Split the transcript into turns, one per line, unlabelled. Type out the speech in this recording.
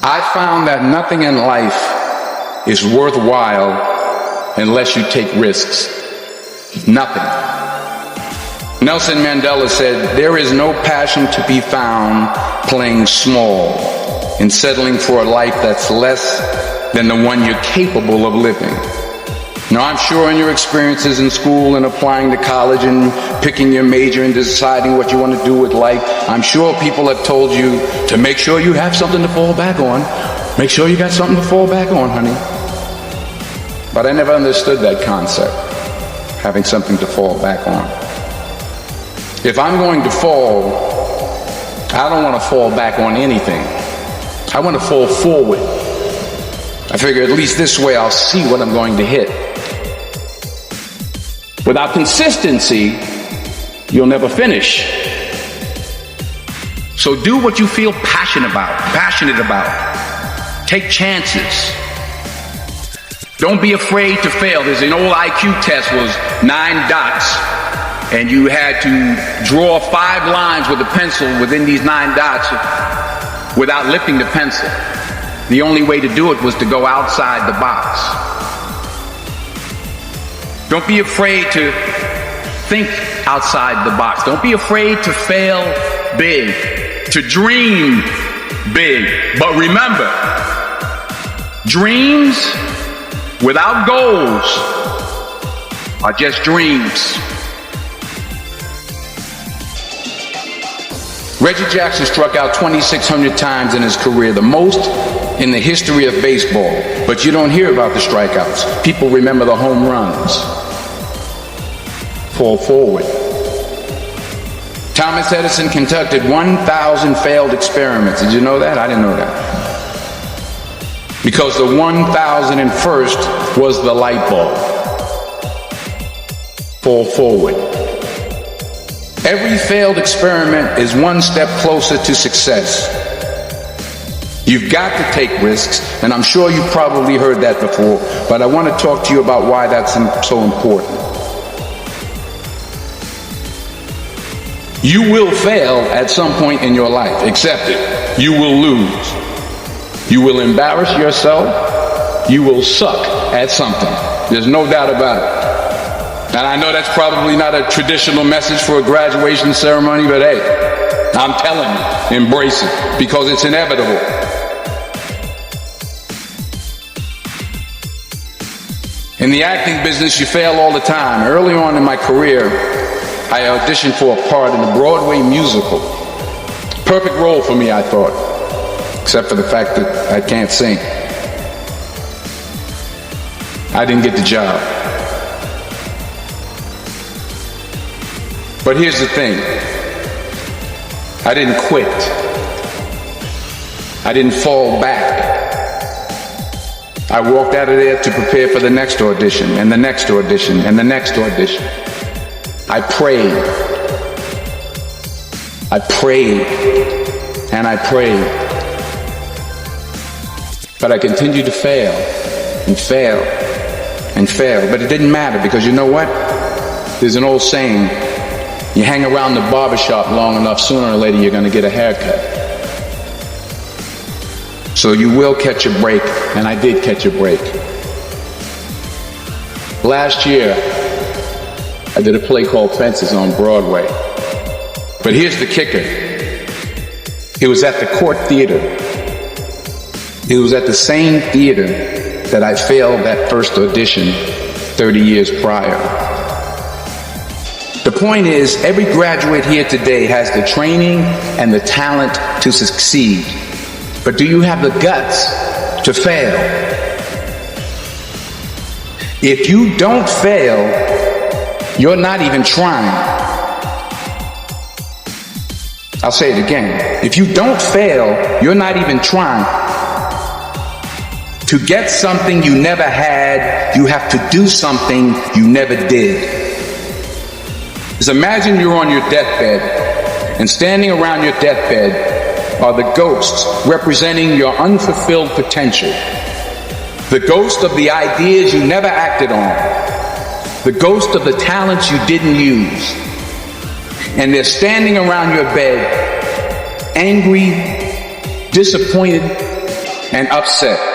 I found that nothing in life is worthwhile unless you take risks. Nothing. Nelson Mandela said, "There is no passion to be found playing small and settling for a life that's less than the one you're capable of living." Now, I'm sure in your experiences in school and applying to college and picking your major and deciding what you want to do with life, I'm sure people have told you to make sure you have something to fall back on. Make sure you got something to fall back on, honey. But I never understood that concept, having something to fall back on. If I'm going to fall, I don't want to fall back on anything. I want to fall forward. I figure at least this way I'll see what I'm going to hit. Without consistency, you'll never finish. So do what you feel passionate about. Take chances. Don't be afraid to fail. There's an old IQ test, was 9 dots, and you had to draw 5 lines with a pencil within these 9 dots without lifting the pencil. The only way to do it was to go outside the box. Don't be afraid to think outside the box. Don't be afraid to fail big, to dream big. But remember, dreams without goals are just dreams. Reggie Jackson struck out 2,600 times in his career, the most in the history of baseball. But you don't hear about the strikeouts. People remember the home runs. Fall forward. Thomas Edison conducted 1,000 failed experiments. Did you know that? I didn't know that. Because the 1,001st was the light bulb. Fall forward. Every failed experiment is one step closer to success. You've got to take risks, and I'm sure you've probably heard that before, but I want to talk to you about why that's so important. You will fail at some point in your life. Accept it. You will lose. You will embarrass yourself. You will suck at something. There's no doubt about it. And I know that's probably not a traditional message for a graduation ceremony, but hey, I'm telling you, embrace it, because it's inevitable. In the acting business, you fail all the time. Early on in my career, I auditioned for a part in a Broadway musical. Perfect role for me, I thought, except for the fact that I can't sing. I didn't get the job. But here's the thing. I didn't quit. I didn't fall back. I walked out of there to prepare for the next audition, and the next audition, and the next audition. I prayed. I prayed. And I prayed. But I continued to fail, and fail, and fail. But it didn't matter, because you know what? There's an old saying, you hang around the barbershop long enough, sooner or later you're going to get a haircut. So you will catch a break, and I did catch a break. Last year, I did a play called Fences on Broadway. But here's the kicker. It was at the Court Theater. It was at the same theater that I failed that first audition 30 years prior. The point is, every graduate here today has the training and the talent to succeed. But do you have the guts to fail? If you don't fail, you're not even trying. I'll say it again. If you don't fail, you're not even trying. To get something you never had, you have to do something you never did. Just imagine you're on your deathbed, and standing around your deathbed are the ghosts representing your unfulfilled potential. The ghost of the ideas you never acted on. The ghost of the talents you didn't use. And they're standing around your bed, angry, disappointed, and upset